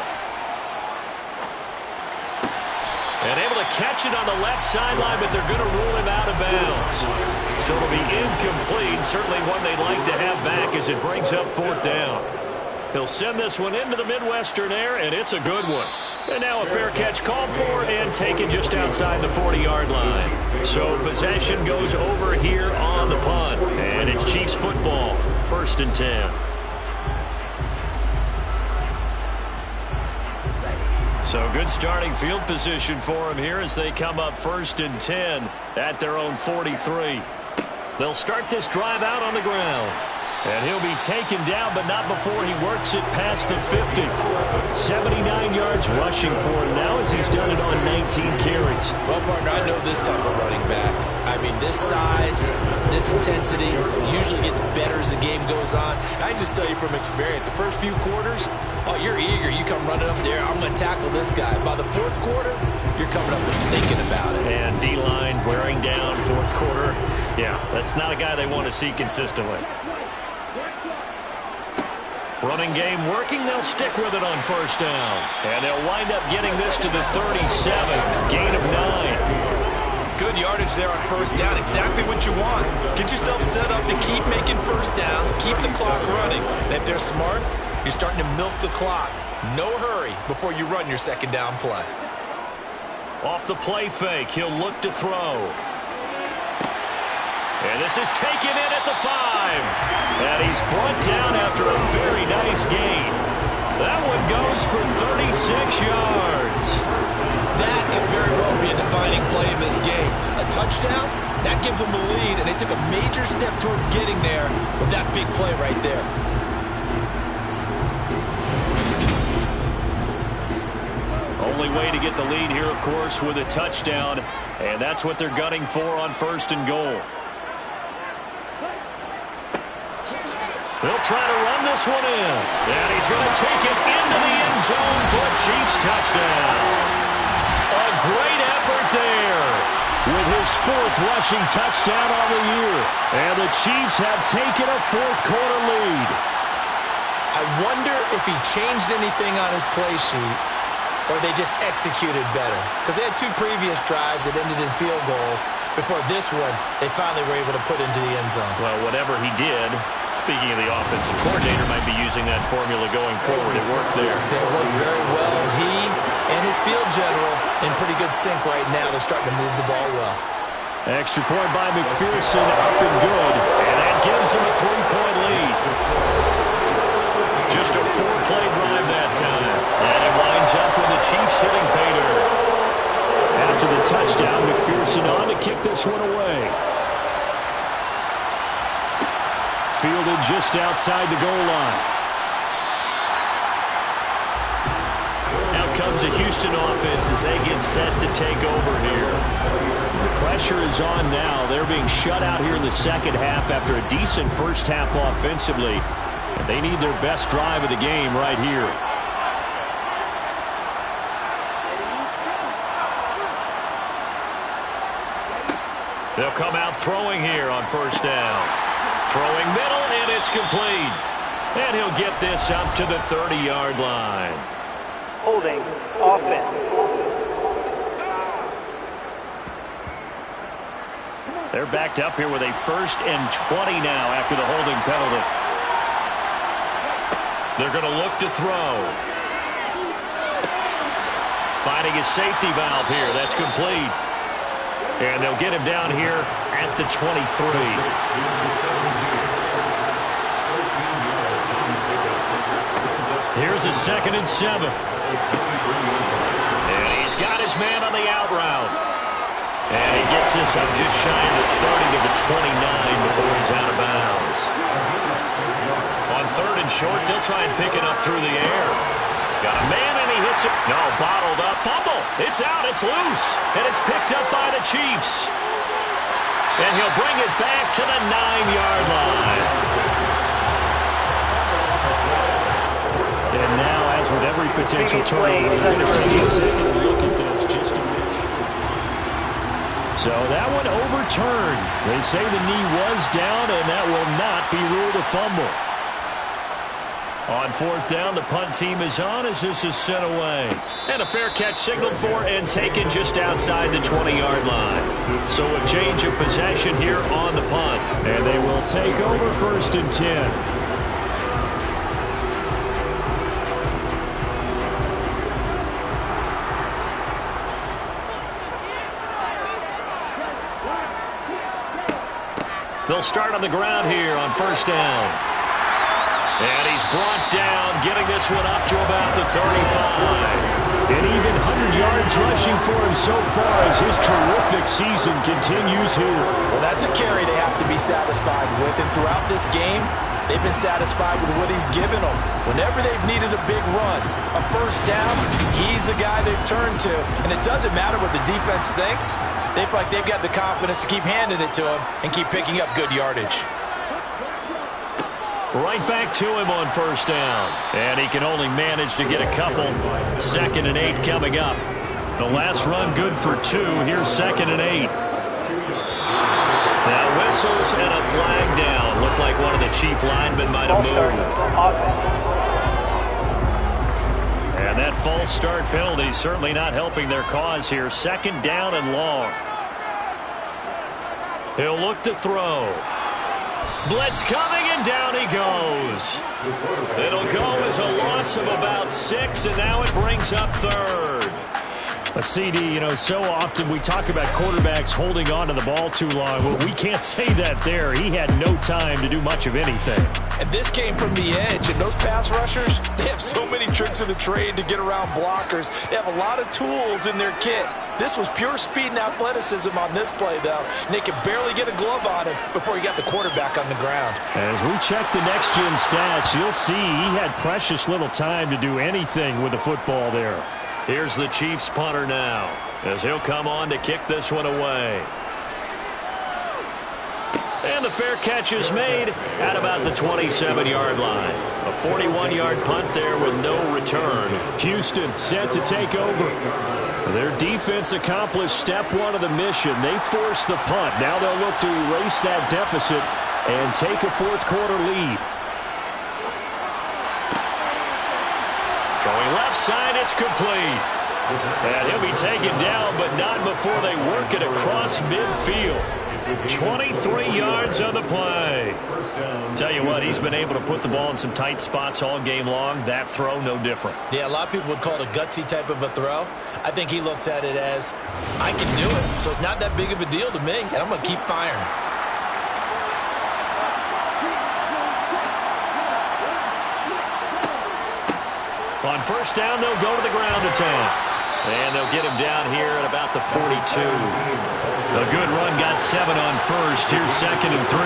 And able to catch it on the left sideline, but they're going to rule him out of bounds. So it'll be incomplete. Certainly one they'd like to have back as it brings up 4th down. He'll send this one into the Midwestern air, and it's a good one. And now a fair catch called for and taken just outside the 40-yard line. So possession goes over here on the punt. And it's Chiefs football, 1st and 10. So good starting field position for him here as they come up 1st and 10 at their own 43. They'll start this drive out on the ground. And he'll be taken down, but not before he works it past the 50. 79 yards rushing for him now as he's done it on 19 carries. Well, partner, I know this type of running back. I mean, this size, this intensity usually gets better as the game goes on. And I just tell you from experience, the first few quarters, oh, you're eager. You come running up there, I'm going to tackle this guy. By the 4th quarter, you're coming up and thinking about it. And D-line wearing down 4th quarter. Yeah, that's not a guy they want to see consistently. Running game working. They'll stick with it on 1st down. And they'll wind up getting this to the 37. Gain of 9. Good yardage there on 1st down. Exactly what you want. Get yourself set up to keep making 1st downs. Keep the clock running. And if they're smart, you're starting to milk the clock. No hurry before you run your 2nd down play. Off the play fake, he'll look to throw. And this is taken in at the 5. And he's brought down after a very nice gain. That one goes for 36 yards. That could very well be a defining play in this game. A touchdown, that gives them the lead, and they took a major step towards getting there with that big play right there. Only way to get the lead here, of course, with a touchdown. And that's what they're gunning for on 1st and goal. They'll try to run this one in. And he's going to take it into the end zone for a Chiefs touchdown. A great effort there with his 4th rushing touchdown on the year. And the Chiefs have taken a 4th quarter lead. I wonder if he changed anything on his play sheet or they just executed better. Because they had 2 previous drives that ended in field goals. Before this one, they finally were able to put into the end zone. Well, whatever he did, speaking of the offensive coordinator, might be using that formula going forward. It worked there. It worked very well. He and his field general in pretty good sync right now. They're starting to move the ball well. Extra point by McPherson, up and good. And that gives him a 3-point lead. Just a 4-play drive that time. And it winds up with the Chiefs hitting pay dirt. After the touchdown, McPherson on to kick this one away. Fielded just outside the goal line. Now comes a Houston offense as they get set to take over here. The pressure is on now. They're being shut out here in the 2nd half after a decent 1st half offensively. And they need their best drive of the game right here. They'll come out throwing here on 1st down. Throwing middle, and it's complete. And he'll get this up to the 30-yard line. Holding offense. They're backed up here with a 1st and 20 now after the holding penalty. They're going to look to throw. Finding his safety valve here. That's complete. And they'll get him down here at the 23. Here's a 2nd and 7. And he's got his man on the out route. And he gets this up just shy of the 30 to the 29 before he's out of bounds. On 3rd and short, they'll try and pick it up through the air. Got a man, and he hits it. No, bottled up. Fumble. It's out. It's loose. And it's picked up by the Chiefs. And he'll bring it back to the 9-yard line. And now, as with every potential turnover, we're going to take a second look at this just a bit. So that one overturned. They say the knee was down, and that will not be ruled a fumble. On 4th down, the punt team is on as this is sent away. And a fair catch signaled for and taken just outside the 20-yard line. So a change of possession here on the punt. And they will take over 1st and 10. They'll start on the ground here on 1st down. And he's brought down, getting this one up to about the 35. And even 100 yards rushing for him so far as his terrific season continues here. Well, that's a carry they have to be satisfied with. And throughout this game, they've been satisfied with what he's given them. Whenever they've needed a big run, a 1st down, he's the guy they've turned to. And it doesn't matter what the defense thinks. They feel like they've got the confidence to keep handing it to him and keep picking up good yardage. Right back to him on 1st down. And he can only manage to get a couple. 2nd and 8 coming up. The last run good for 2. Here's 2nd and 8. Now whistles and a flag down. Looked like one of the chief linemen might have moved. And that false start penalty certainly not helping their cause here. 2nd down and long. He'll look to throw. Blitz coming, and down he goes. It'll go as a loss of about 6, and now it brings up 3rd. A CD, you know, so often we talk about quarterbacks holding on to the ball too long. Well, we can't say that there. He had no time to do much of anything. And this came from the edge, and those pass rushers, they have so many tricks of the trade to get around blockers. They have a lot of tools in their kit. This was pure speed and athleticism on this play, though. And they could barely get a glove on him before he got the quarterback on the ground. As we check the next-gen stats, you'll see he had precious little time to do anything with the football there. Here's the Chiefs punter now, as he'll come on to kick this one away. And the fair catch is made at about the 27-yard line. A 41-yard punt there with no return. Houston set to take over. Their defense accomplished step 1 of the mission. They forced the punt. Now they'll look to erase that deficit and take a 4th quarter lead. Throwing left side, it's complete. And he'll be taken down, but not before they work it across midfield. 23 yards on the play. Tell you what, he's been able to put the ball in some tight spots all game long. That throw, no different. Yeah, a lot of people would call it a gutsy type of a throw. I think he looks at it as, I can do it. So it's not that big of a deal to me, and I'm going to keep firing. On 1st down, they'll go to the ground attack. And they'll get him down here at about the 42. A good run, got 7 on 1st. Here's 2nd and 3.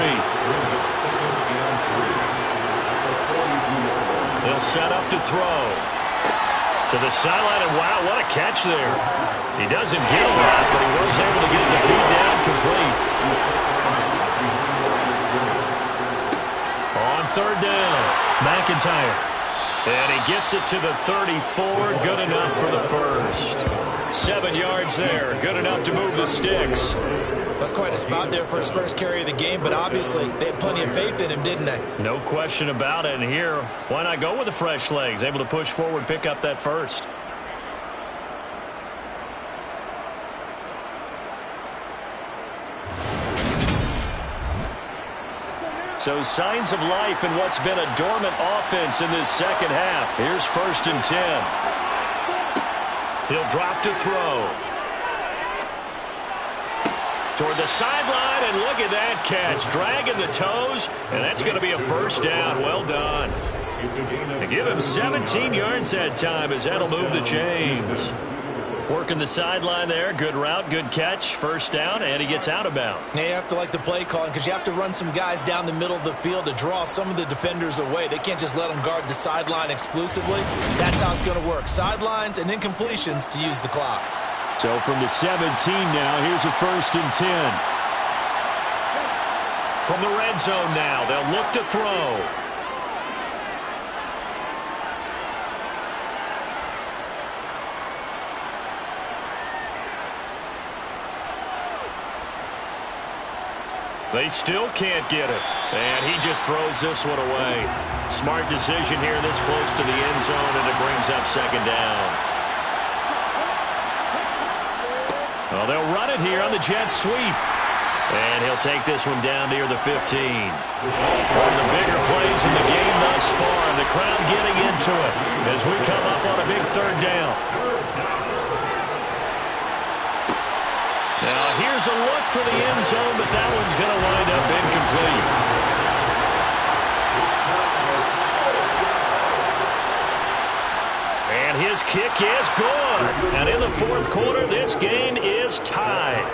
They'll set up to throw. To the sideline, and wow, what a catch there. He doesn't get a lot, but he was able to get the feed down complete. On 3rd down, McIntyre. And he gets it to the 34, good enough for the 1st. 7 yards there, good enough to move the sticks. That's quite a spot there for his first carry of the game, but obviously they had plenty of faith in him, didn't they? No question about it. And here, why not go with the fresh legs? Able to push forward, pick up that 1st. So signs of life in what's been a dormant offense in this 2nd half. Here's 1st and 10. He'll drop to throw. Toward the sideline, and look at that catch. Dragging the toes, and that's going to be a 1st down. Well done. They give him 17 yards that time as that'll move the chains. Working the sideline there. Good route, good catch. 1st down, and he gets out of bounds. Yeah, you have to like the play calling because you have to run some guys down the middle of the field to draw some of the defenders away. They can't just let them guard the sideline exclusively. That's how it's going to work. Sidelines and incompletions to use the clock. So from the 17 now, here's a 1st and 10. From the red zone now, they'll look to throw. They still can't get it. And he just throws this one away. Smart decision here this close to the end zone, and it brings up second down. Well, they'll run it here on the jet sweep. And he'll take this one down near the 15. One of the bigger plays in the game thus far, and the crowd getting into it as we come up on a big third down. Now, here's a look for the end zone, but that one's going to wind up incomplete. And his kick is good. And in the fourth quarter, this game is tied.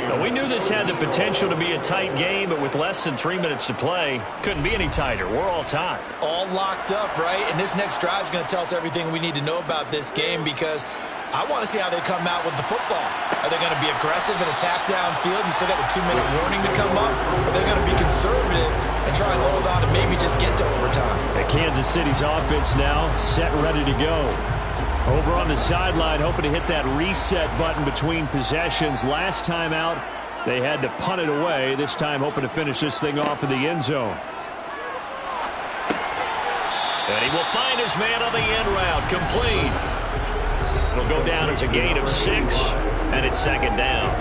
Now, we knew this had the potential to be a tight game, but with less than 3 minutes to play, couldn't be any tighter. We're all tied. All locked up, right? And this next drive is going to tell us everything we need to know about this game, because I want to see how they come out with the football. Are they going to be aggressive and attack downfield? You still got a 2-minute warning to come up? Or are they going to be conservative and try and hold on and maybe just get to overtime? And Kansas City's offense now set, ready to go. Over on the sideline, hoping to hit that reset button between possessions. Last time out, they had to punt it away. This time, hoping to finish this thing off in the end zone. And he will find his man on the end route. Complete. It'll go down as a gain of 6, and it's second down.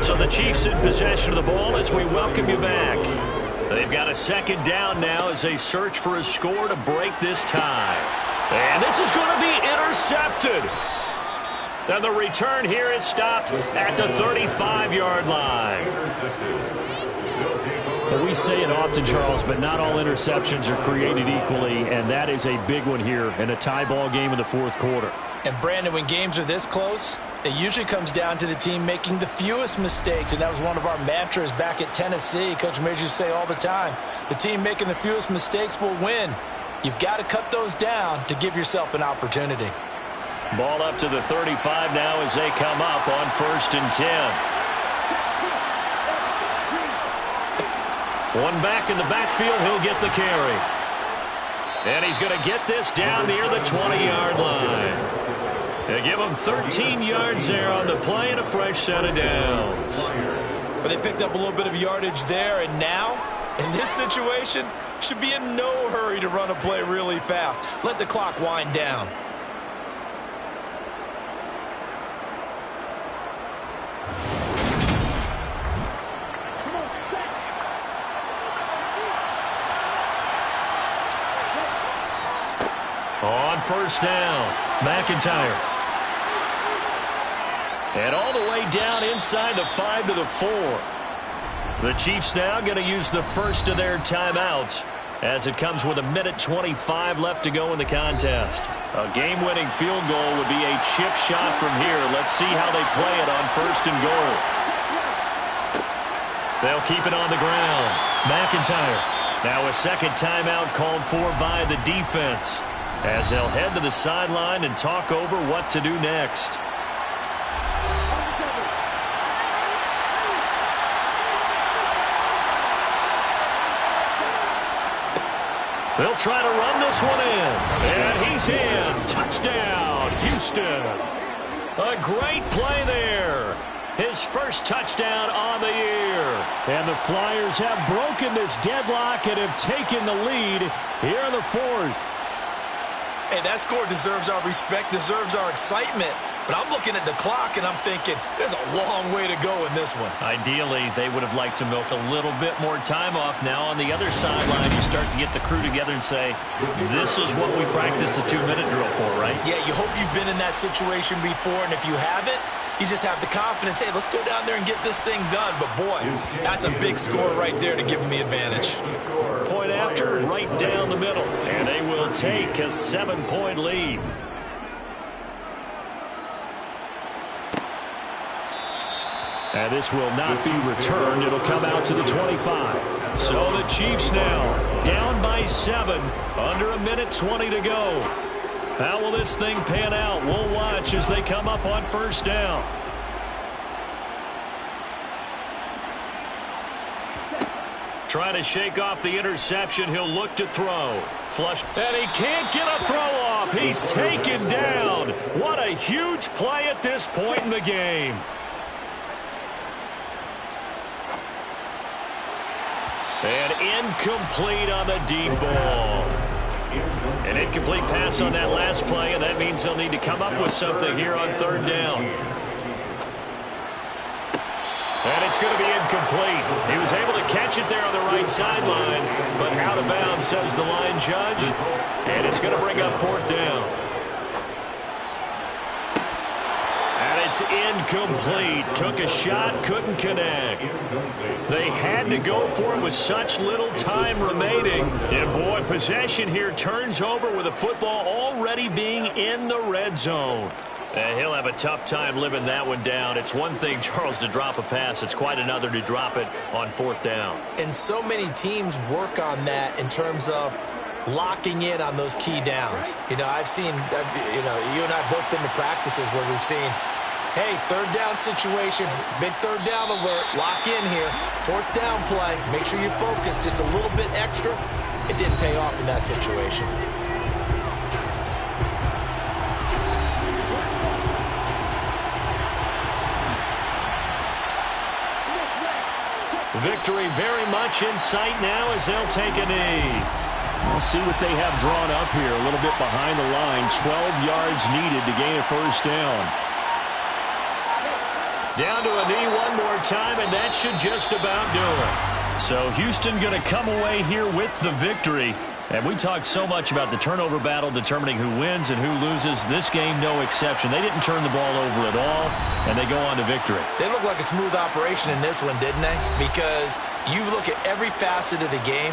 So the Chiefs in possession of the ball as we welcome you back. They've got a second down now as they search for a score to break this tie. And this is going to be intercepted. And the return here is stopped at the 35-yard line. Well, we say it often, Charles, but not all interceptions are created equally, and that is a big one here in a tie ball game in the fourth quarter. And, Brandon, when games are this close, it usually comes down to the team making the fewest mistakes, and that was one of our mantras back at Tennessee. Coach Major used to say all the time, the team making the fewest mistakes will win. You've got to cut those down to give yourself an opportunity. Ball up to the 35 now as they come up on 1st and 10. One back in the backfield, he'll get the carry. And he's going to get this down near the 20-yard line. They give him 13 yards there on the play and a fresh set of downs. But they picked up a little bit of yardage there, and now, in this situation, should be in no hurry to run a play really fast. Let the clock wind down. On 1st down, McIntyre. And all the way down inside the 5 to the 4. The Chiefs now going to use the first of their timeouts as it comes with 1:25 left to go in the contest. A game-winning field goal would be a chip shot from here. Let's see how they play it on 1st and goal. They'll keep it on the ground. McIntyre. Now a second timeout called for by the defense as they'll head to the sideline and talk over what to do next. They'll try to run this one in. And he's in. Touchdown, Houston. A great play there. His first touchdown on the year. And the Flyers have broken this deadlock and have taken the lead here in the fourth. Hey, that score deserves our respect, deserves our excitement. But I'm looking at the clock, and I'm thinking, there's a long way to go in this one. Ideally, they would have liked to milk a little bit more time off. Now on the other sideline, you start to get the crew together and say, this is what we practiced a 2-minute drill for, right? Yeah, you hope you've been in that situation before, and if you haven't, you just have the confidence, hey, let's go down there and get this thing done. But, boy, that's a big score right there to give them the advantage. Point after, right down the middle. And they will take a 7-point lead. And this will not be returned. It'll come out to the 25. So the Chiefs now down by 7, under 1:20 to go. How will this thing pan out? We'll watch as they come up on 1st down. Trying to shake off the interception. He'll look to throw. Flush. And he can't get a throw off. He's taken down. What a huge play at this point in the game. And incomplete on the deep ball. An incomplete pass on that last play, and that means they'll need to come up with something here on third down. And it's going to be incomplete. He was able to catch it there on the right sideline, but out of bounds, says the line judge. And it's going to bring up fourth down. And it's incomplete. Took a shot, couldn't connect. They had to go for it with such little time remaining. And boy, possession here turns over with the football already being in the red zone. And he'll have a tough time living that one down. It's one thing, Charles, to drop a pass. It's quite another to drop it on fourth down. And so many teams work on that in terms of locking in on those key downs. I've seen, you and I both been to practices where we've seen, hey, third down situation, big third down alert, lock in here, fourth down play, make sure you focus just a little bit extra. It didn't pay off in that situation. Victory very much in sight now as they'll take a knee. We'll see what they have drawn up here. A little bit behind the line. 12 yards needed to gain a first down. Down to a knee one more time, and that should just about do it. So Houston going to come away here with the victory. And we talked so much about the turnover battle determining who wins and who loses. This game, no exception. They didn't turn the ball over at all, and they go on to victory. They look like a smooth operation in this one, didn't they? Because you look at every facet of the game,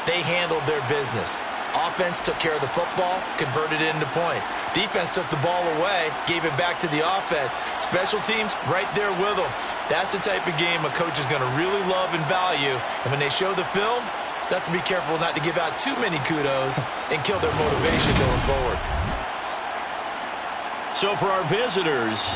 they handled their business. Offense took care of the football, converted it into points. Defense took the ball away, gave it back to the offense. Special teams, right there with them. That's the type of game a coach is going to really love and value. And when they show the film, they have to be careful not to give out too many kudos and kill their motivation going forward. So for our visitors,